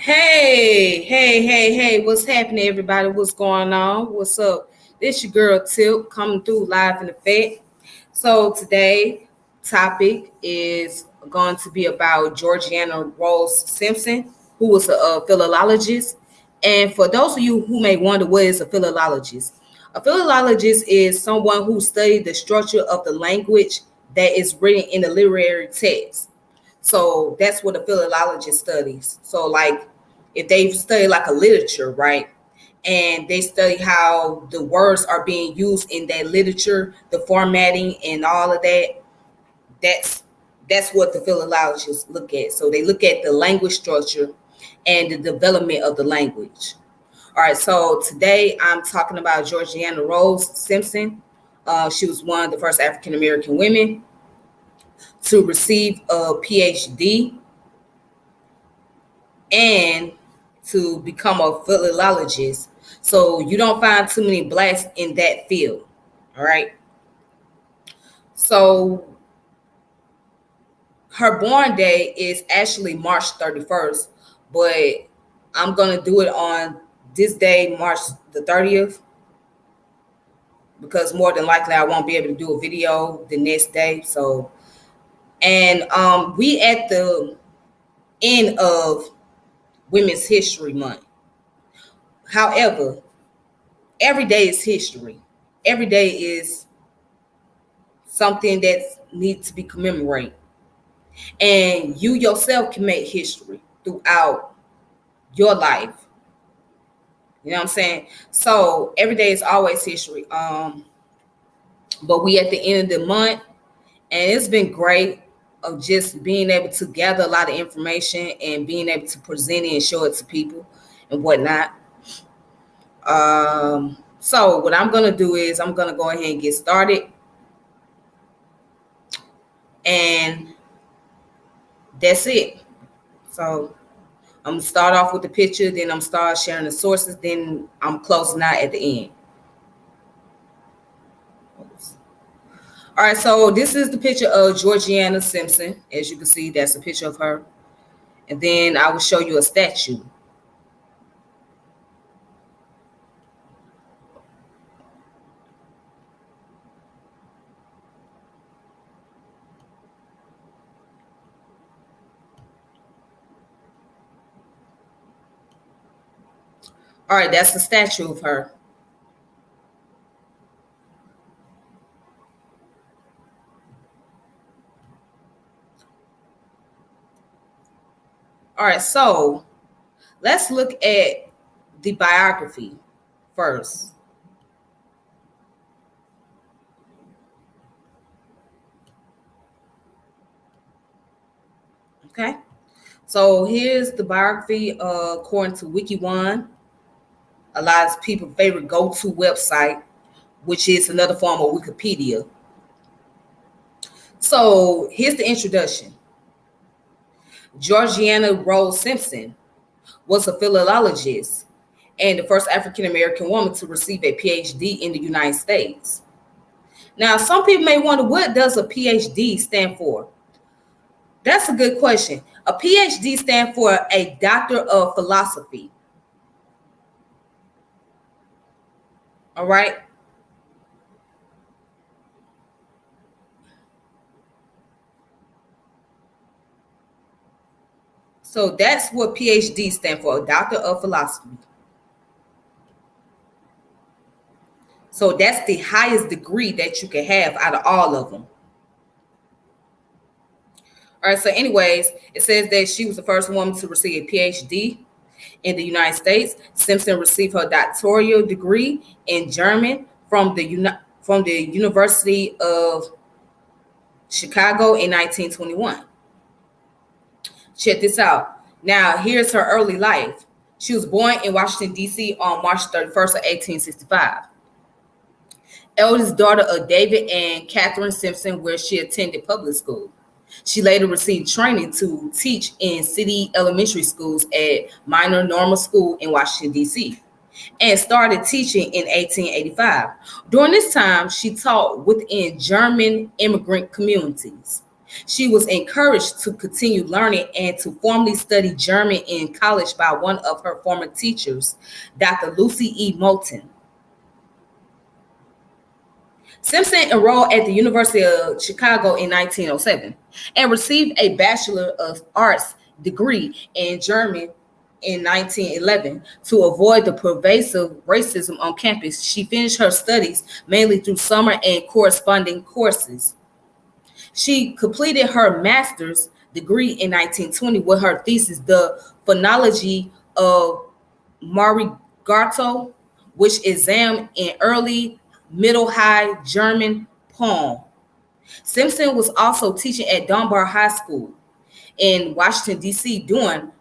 Hey, what's happening, everybody? What's going on? What's up? This your girl Tip coming through live in effect. So today topic is going to be about Georgiana Rose Simpson, who was a philologist. And for those of you who may wonder what is a philologist is someone who studied the structure of the language that is written in the literary text. So that's what a philologist studies. So like if they study like a literature, right? And they study how the words are being used in that literature, the formatting and all of that, that's that's what the philologists look at. So they look at the language structure and the development of the language. All right, so today I'm talking about Georgiana Rose Simpson. She was one of the first African American women to receive a PhD and to become a philologist. So you don't find too many blacks in that field. All right. So her born day is actually March 31st, but I'm going to do it on this day, March the 30th, because more than likely I won't be able to do a video the next day. So, and we at the end of Women's History Month. However, every day is history. Every day is something that needs to be commemorated. And you yourself can make history throughout your life. You know what I'm saying? So every day is always history. But we at the end of the month, and it's been great of just being able to gather a lot of information and being able to present it and show it to people and whatnot. So what I'm gonna do is I'm gonna go ahead and get started, and that's it. So I'm gonna start off with the picture, then I'm start sharing the sources, then I'm closing out at the end. All right, so this is the picture of Georgiana Simpson. As you can see, that's a picture of her. And then I will show you a statue. All right, that's the statue of her. All right, so let's look at the biography first. Okay, so here's the biography according to WikiOne, a lot of people's favorite go-to website, which is another form of Wikipedia. So here's the introduction. Georgiana Rose Simpson was a philologist and the first African American woman to receive a PhD in the United States. Now, some people may wonder, what does a PhD stand for? That's a good question. A PhD stands for a Doctor of Philosophy. All right. So that's what PhD stands for, a Doctor of Philosophy. So that's the highest degree that you can have out of all of them. All right, so anyways, it says that she was the first woman to receive a PhD in the United States. Simpson received her doctoral degree in German from the University of Chicago in 1921. Check this out. Now, here's her early life. She was born in Washington, D.C. on March 31st of 1865. Eldest daughter of David and Catherine Simpson, where she attended public school. She later received training to teach in city elementary schools at Minor Normal School in Washington, D.C., and started teaching in 1885. During this time, she taught within German immigrant communities. She was encouraged to continue learning and to formally study German in college by one of her former teachers, Dr. Lucy E. Moulton. Simpson enrolled at the University of Chicago in 1907 and received a Bachelor of Arts degree in German in 1911. To avoid the pervasive racism on campus, she finished her studies mainly through summer and corresponding courses. She completed her master's degree in 1920 with her thesis, The Phonology of Marigato, which examined in early Middle High German poem. Simpson was also teaching at Dunbar High School in Washington, D.C. during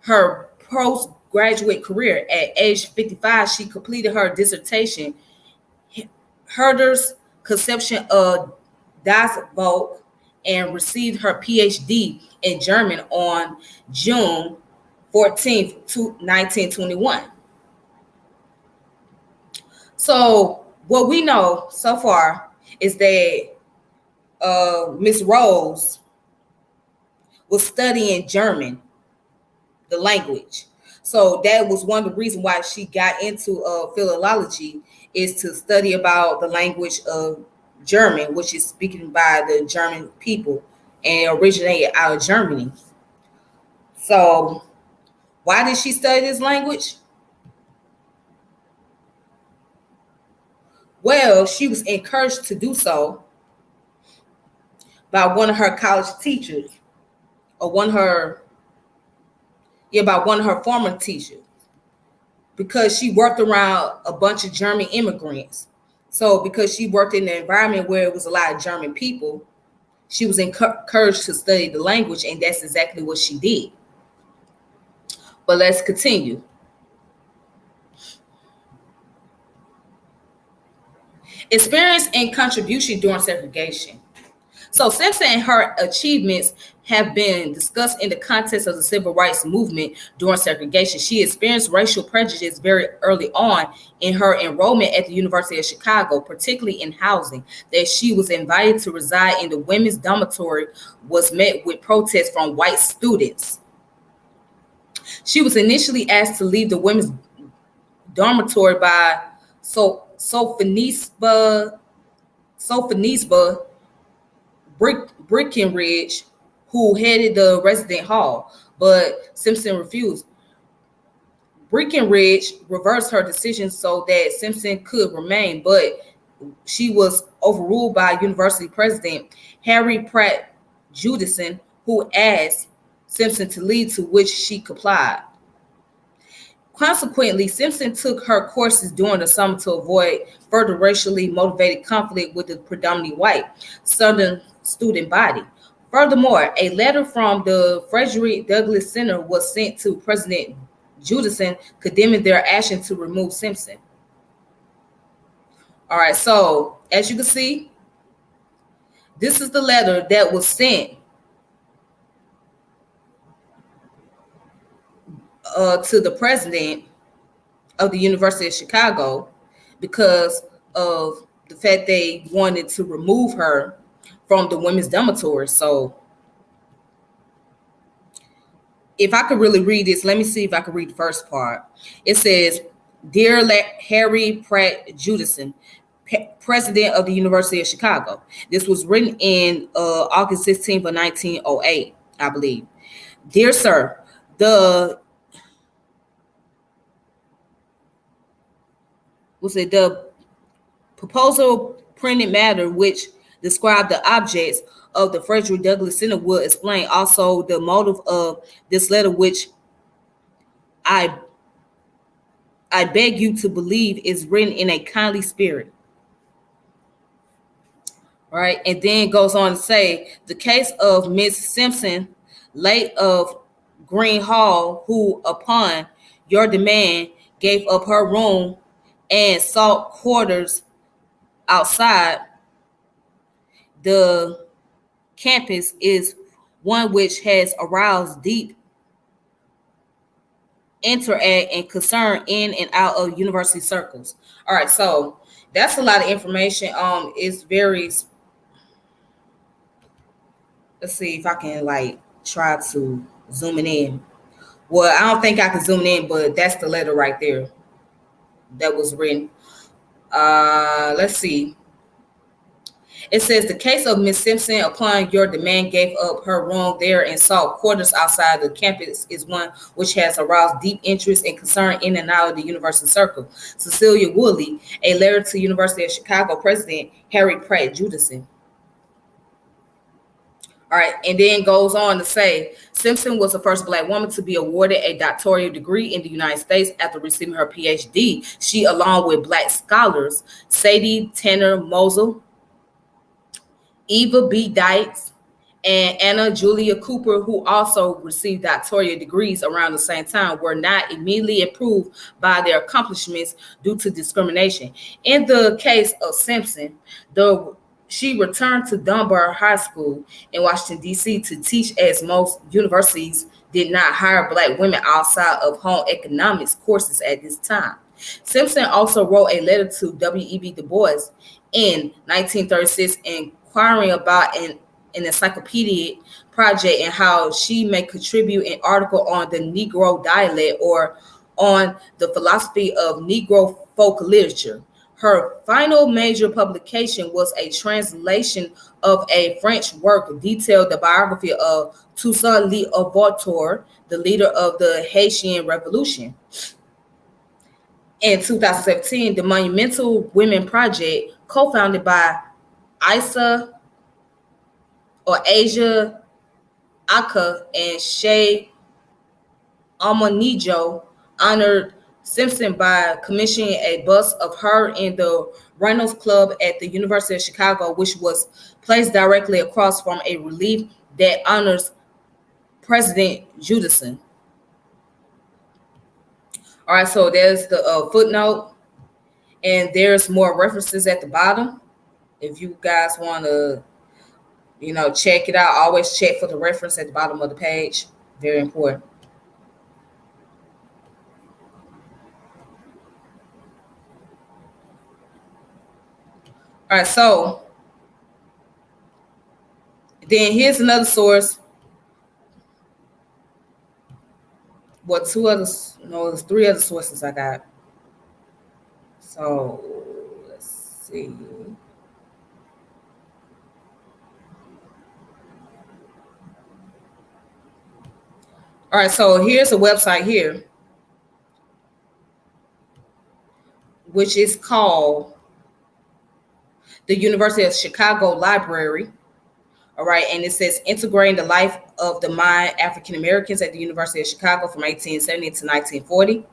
her postgraduate career. At age 55, she completed her dissertation, Herder's Conception of Das Volk, and received her PhD in German on June 14th, 1921. So what we know so far is that Miss Rose was studying German, the language. So that was one of the reasons why she got into philology, is to study about the language of German, which is spoken by the German people and originated out of Germany. So why did she study this language? Well, she was encouraged to do so by one of her college teachers, or by one of her former teachers, because she worked around a bunch of German immigrants. So because she worked in an environment where it was a lot of German people, she was encouraged to study the language, and that's exactly what she did. But let's continue. Experience and contribution during segregation. So Simpson and her achievements have been discussed in the context of the civil rights movement during segregation. She experienced racial prejudice very early on in her enrollment at the University of Chicago, particularly in housing. That she was invited to reside in the women's dormitory was met with protests from white students. She was initially asked to leave the women's dormitory by Sophonisba Breckinridge, who headed the resident hall, but Simpson refused. Breckinridge reversed her decision so that Simpson could remain, but she was overruled by university president Harry Pratt Judison, who asked Simpson to leave, to which she complied. Consequently, Simpson took her courses during the summer to avoid further racially motivated conflict with the predominantly white Southern student body. Furthermore, a letter from the Frederick Douglass Center was sent to President Judison condemning their action to remove Simpson. All right, so as you can see, this is the letter that was sent to the president of the University of Chicago because of the fact they wanted to remove her from the women's dormitory. So if I could really read this, let me see if I can read the first part. It says, Dear Harry Pratt Judison, President of the University of Chicago. This was written in August 16th of 1908, I believe. Dear sir, the proposal printed matter which described the objects of the Frederick Douglass Center will explain also the motive of this letter, which I beg you to believe is written in a kindly spirit. All right, and then goes on to say the case of Miss Simpson, late of Green Hall, who upon your demand gave up her room and sought quarters outside the campus, is one which has aroused deep interact and concern in and out of university circles. All right, so that's a lot of information. It's very Let's see if I can like try to zoom it in. Well, I don't think I can zoom it in, but that's the letter right there that was written. Let's see. It says the case of Miss Simpson, upon your demand, gave up her room there and sought quarters outside the campus is one which has aroused deep interest and concern in and out of the university circle. Cecilia Woolley, a letter to University of Chicago President Harry Pratt Judison. All right, and then goes on to say Simpson was the first Black woman to be awarded a doctoral degree in the United States after receiving her PhD. She, along with Black scholars Sadie Tanner Mosel, Eva B. Dykes, and Anna Julia Cooper, who also received doctoral degrees around the same time, were not immediately approved by their accomplishments due to discrimination. In the case of Simpson, she returned to Dunbar High School in Washington, D.C. to teach, as most universities did not hire Black women outside of home economics courses at this time. Simpson also wrote a letter to W.E.B. Du Bois in 1936 inquiring about an encyclopedic project and how she may contribute an article on the Negro dialect or on the philosophy of Negro folk literature. Her final major publication was a translation of a French work detailed the biography of Toussaint Louverture, the leader of the Haitian Revolution. In 2017, the Monumental Women Project, co-founded by Asia Aka and Shay Almonijo, honored Simpson by commissioning a bust of her in the Reynolds Club at the University of Chicago, which was placed directly across from a relief that honors President Judison. All right, so there's the footnote, and there's more references at the bottom. If you guys want to, check it out, always check for the reference at the bottom of the page. Very important. All right, so then here's another source. Well, there's three other sources I got. So let's see. All right, so here's a website here, which is called the University of Chicago Library. All right, and it says integrating the life of the Mind African Americans at the University of Chicago from 1870 to 1940.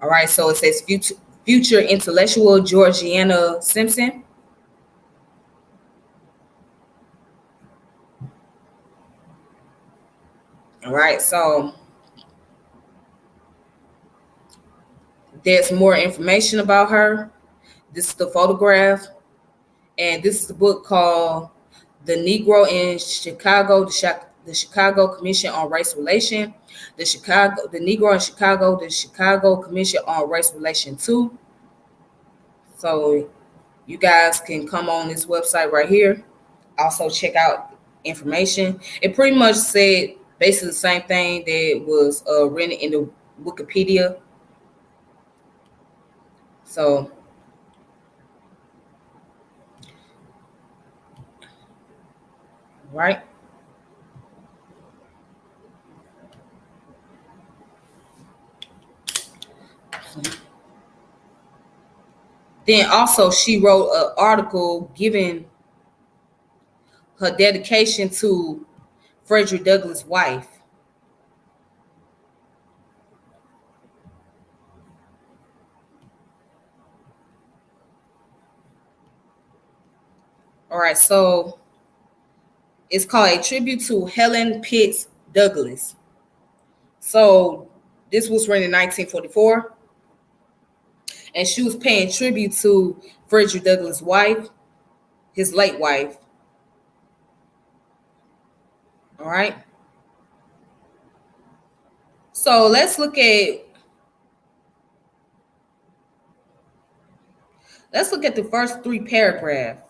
All right, so it says future intellectual Georgiana Simpson. All right, so there's more information about her. This is the photograph, and this is the book called The Negro in Chicago, the Chicago Commission on Race Relation, the Negro in Chicago, the Chicago Commission on Race Relation 2. So you guys can come on this website right here. Also check out information. It pretty much said basically the same thing that was written in the Wikipedia. So right. Then also she wrote an article giving her dedication to Frederick Douglass' wife. All right, so it's called A Tribute to Helen Pitts Douglass. So this was written in 1944, and she was paying tribute to Frederick Douglass' wife, his late wife. All right. So let's look at the first three paragraphs.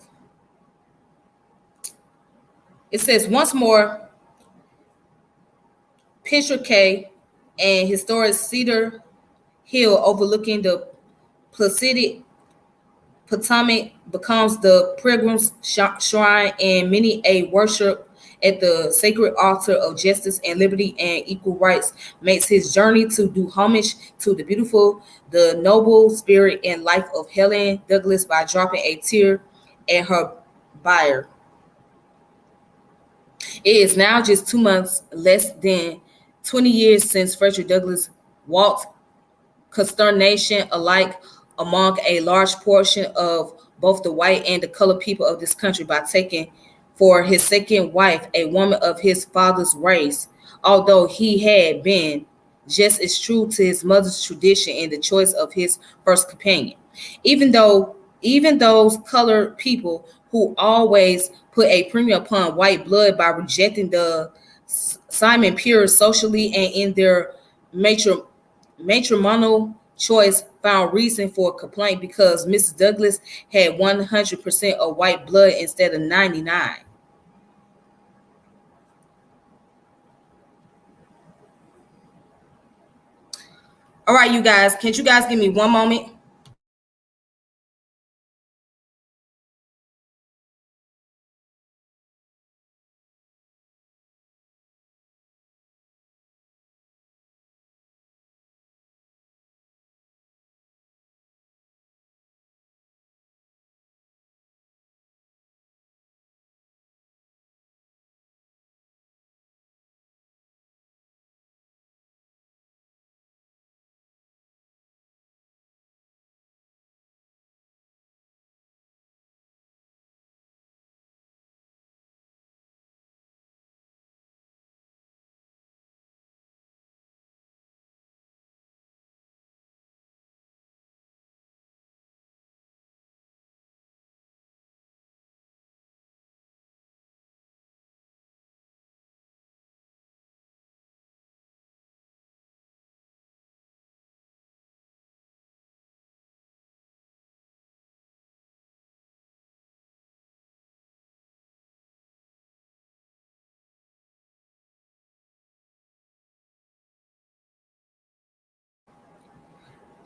It says once more, Picture K and historic Cedar Hill overlooking the Placid Potomac becomes the pilgrim's shrine, and many a worship at the sacred altar of justice and liberty and equal rights makes his journey to do homage to the beautiful, the noble spirit and life of Helen Douglas by dropping a tear at her bier. It is now just 2 months, less than 20 years since Frederick Douglass walked consternation alike among a large portion of both the white and the colored people of this country by taking for his second wife a woman of his father's race, although he had been just as true to his mother's tradition in the choice of his first companion. Even those colored people who always put a premium upon white blood by rejecting the Simon Pure socially and in their matri- matrimonial choice found reason for complaint because Mrs. Douglas had 100% of white blood instead of 99. All right, you guys, can you guys give me one moment?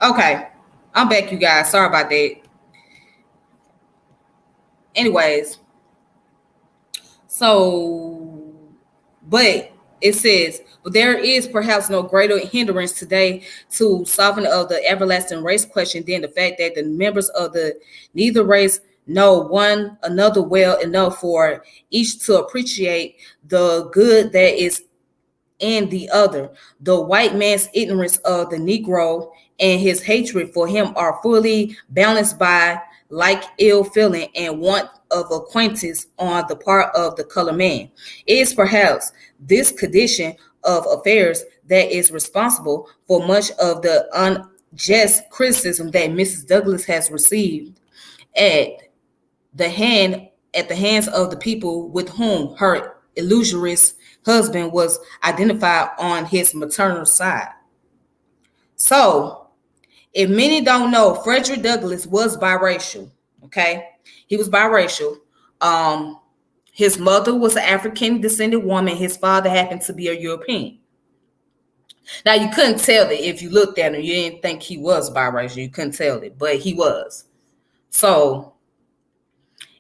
Okay, I'm back, you guys. Sorry about that. Anyways, so, but it says, but there is perhaps no greater hindrance today to solving of the everlasting race question than the fact that the members of the neither race know one another well enough for each to appreciate the good that is and the other. The white man's ignorance of the Negro and his hatred for him are fully balanced by like ill feeling and want of acquaintance on the part of the colored man. It is perhaps this condition of affairs that is responsible for much of the unjust criticism that Mrs. Douglas has received at the hand at the hands of the people with whom her illustrious husband was identified on his maternal side. So, if many don't know, Frederick Douglass was biracial. Okay, he was biracial. Um, his mother was an African descended woman. His father happened to be a European. Now you couldn't tell it if you looked at him. You didn't think he was biracial. You couldn't tell it, but he was. So,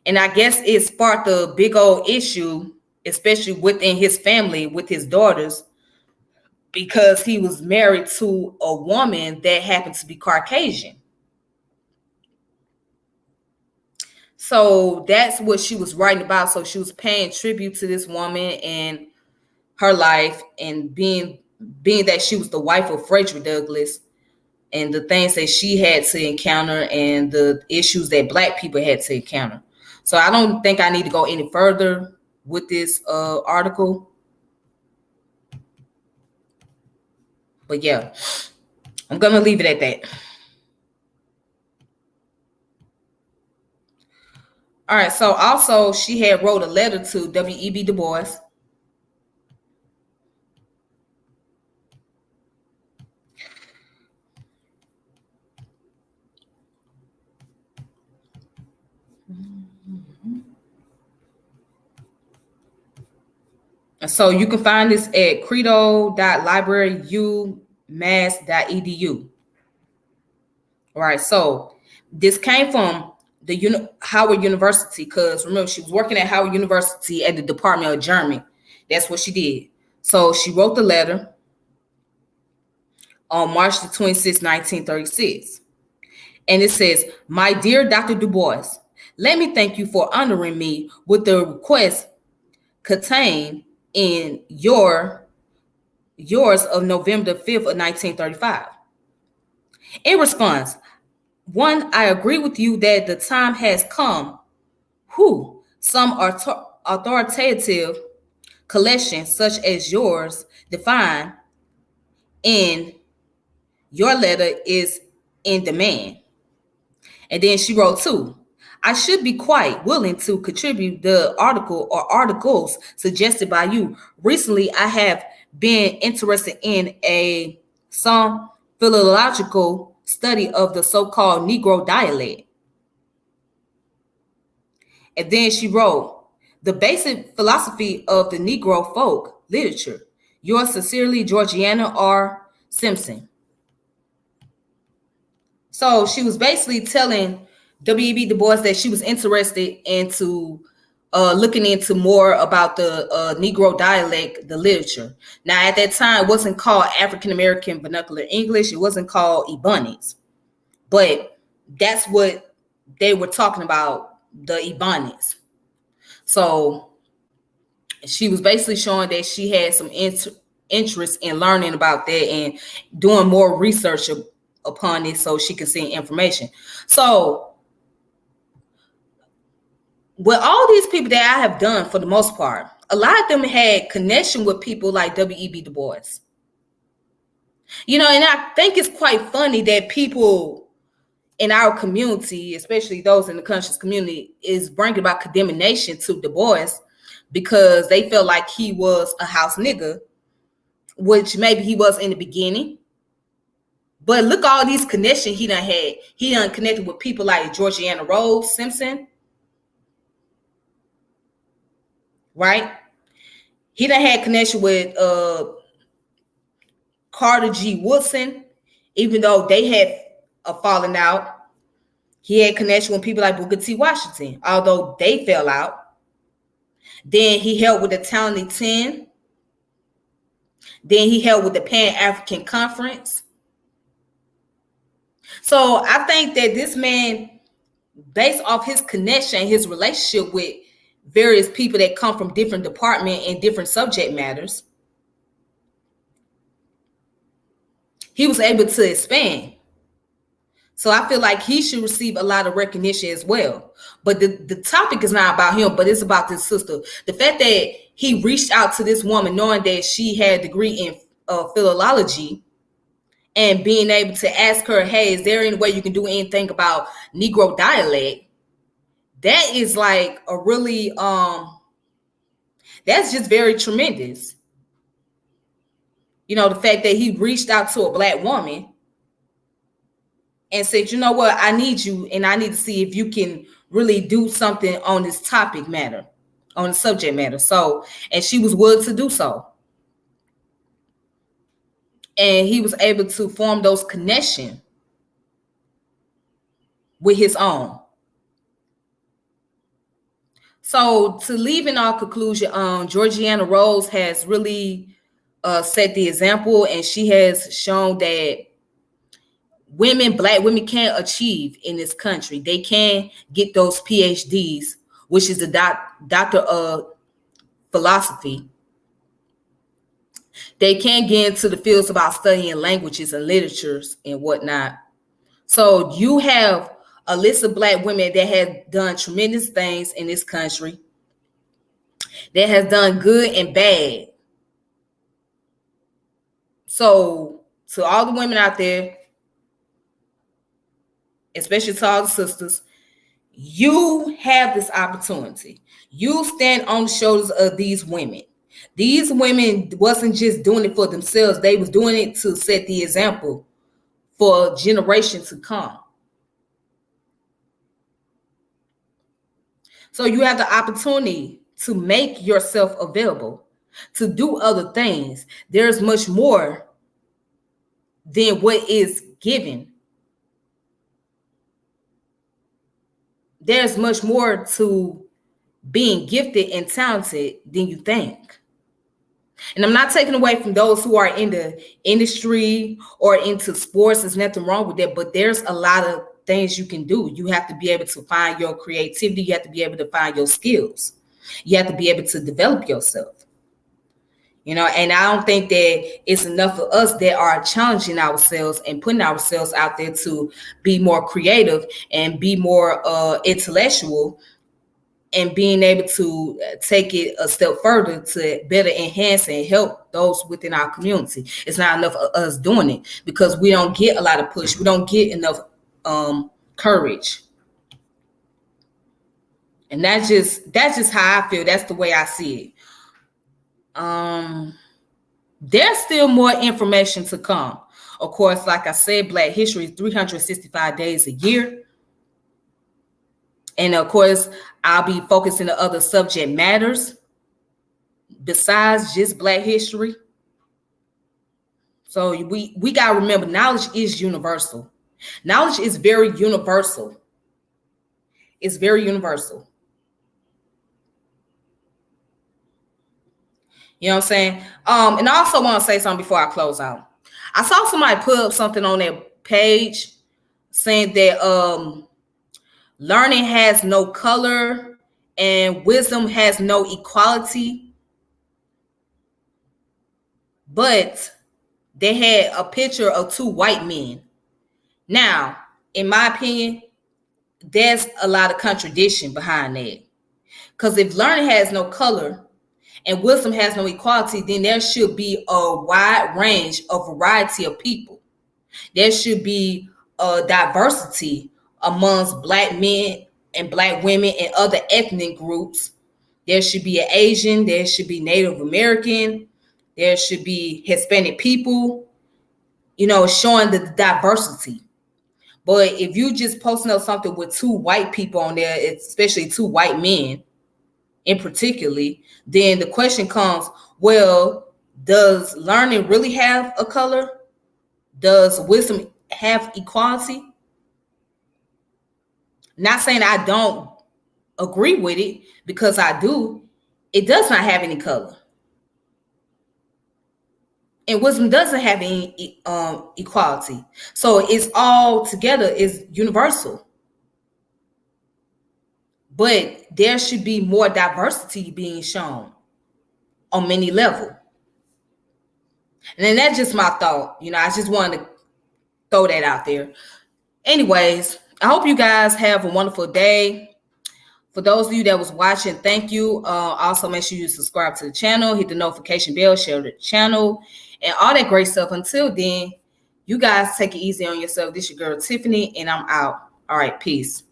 and I guess it sparked a big old issue, especially within his family with his daughters, because he was married to a woman that happened to be Caucasian. So that's what she was writing about. So she was paying tribute to this woman and her life, and being that she was the wife of Frederick Douglass, and the things that she had to encounter and the issues that black people had to encounter. So I don't think I need to go any further with this article. But yeah, I'm gonna leave it at that. All right. So also she had wrote a letter to W.E.B. Du Bois. So you can find this at credo.libraryumass.edu. All right, so this came from the Howard University, because remember, she was working at Howard University at the Department of German. That's what she did. So she wrote the letter on March the 26th, 1936. And it says, "My dear Dr. Du Bois, let me thank you for honoring me with the request contained in yours of November 5th of 1935. In response, one, I agree with you that the time has come who some authoritative collection such as yours define in your letter is in demand." And then she wrote, "Two, I should be quite willing to contribute the article or articles suggested by you. Recently, I have been interested in some philological study of the so-called Negro dialect." And then she wrote, "The basic philosophy of the Negro folk literature. Yours sincerely, Georgiana R. Simpson." So she was basically telling W.E.B. Du Bois that she was interested into looking into more about the Negro dialect, the literature. Now, at that time, it wasn't called African American Vernacular English. It wasn't called Ebonics. But that's what they were talking about, the Ebonics. So she was basically showing that she had some interest in learning about that and doing more research upon it so she could see information. So with all these people that I have done, for the most part, a lot of them had connection with people like W.E.B. Du Bois. And I think it's quite funny that people in our community, especially those in the conscious community, is bringing about condemnation to Du Bois because they felt like he was a house nigga, which maybe he was in the beginning. But look, all these connections he done had. He done connected with people like Georgiana Rose Simpson, right? He done had connection with Carter G. Woodson, even though they had a falling out. He had connection with people like Booker T. Washington, although they fell out. Then he held with the Talented 10. Then he held with the Pan-African Conference. So I think that this man, based off his connection, his relationship with various people that come from different departments and different subject matters, he was able to expand. So I feel like he should receive a lot of recognition as well. But the topic is not about him, but it's about this sister. The fact that he reached out to this woman knowing that she had a degree in philology, and being able to ask her, hey, is there any way you can do anything about Negro dialect? That is like a really, that's just very tremendous. The fact that he reached out to a Black woman and said, you know what, I need you, and I need to see if you can really do something on this topic matter, on the subject matter. So, and she was willing to do so. And he was able to form those connections with his own. So to leave in our conclusion, Georgiana Rose has really set the example, and she has shown that Black women can achieve in this country. They can get those PhDs, which is the doctor of philosophy. They can get into the fields about studying languages and literatures and whatnot. So you have a list of Black women that have done tremendous things in this country, that has done good and bad. So to all the women out there, especially to all the sisters, you have this opportunity. You stand on the shoulders of these women. These women wasn't just doing it for themselves. They was doing it to set the example for generations to come. So you have the opportunity to make yourself available. to do other things. There's much more than what is given. There's much more to being gifted and talented than you think. And I'm not taking away from those who are in the industry or into sports. There's nothing wrong with that, but there's a lot of things you can do. You have to be able to find your creativity. You have to be able to find your skills. You have to be able to develop yourself. And I don't think that it's enough of us that are challenging ourselves and putting ourselves out there to be more creative and be more intellectual and being able to take it a step further to better enhance and help those within our community. It's not enough of us doing it because we don't get a lot of push. We don't get enough courage. And that's just how I feel. That's the way I see it. There's still more information to come. Of course, like I said, Black History is 365 days a year. And of course, I'll be focusing on other subject matters besides just Black history. So we got to remember, knowledge is universal. Knowledge is very universal. It's very universal. You know what I'm saying? And I also want to say something before I close out. I saw somebody put up something on their page saying that learning has no color and wisdom has no equality. But they had a picture of two white men. Now, in my opinion, there's a lot of contradiction behind that. Because if learning has no color and wisdom has no equality, then there should be a wide range, a variety of people. There should be a diversity amongst Black men and Black women and other ethnic groups. There should be an Asian, there should be Native American, there should be Hispanic people, showing the diversity. But if you just posting up something with two white people on there, especially two white men in particularly, then the question comes, well, does learning really have a color? Does wisdom have equality? Not saying I don't agree with it, because I do. It does not have any color. And wisdom doesn't have any equality. So it's all together, is universal. But there should be more diversity being shown on many levels. And then that's just my thought. I just wanted to throw that out there. Anyways, I hope you guys have a wonderful day. For those of you that was watching, thank you. Also, make sure you subscribe to the channel, hit the notification bell, share the channel, and all that great stuff. Until then, you guys take it easy on yourself. This is your girl, Tiffany, and I'm out. All right, peace.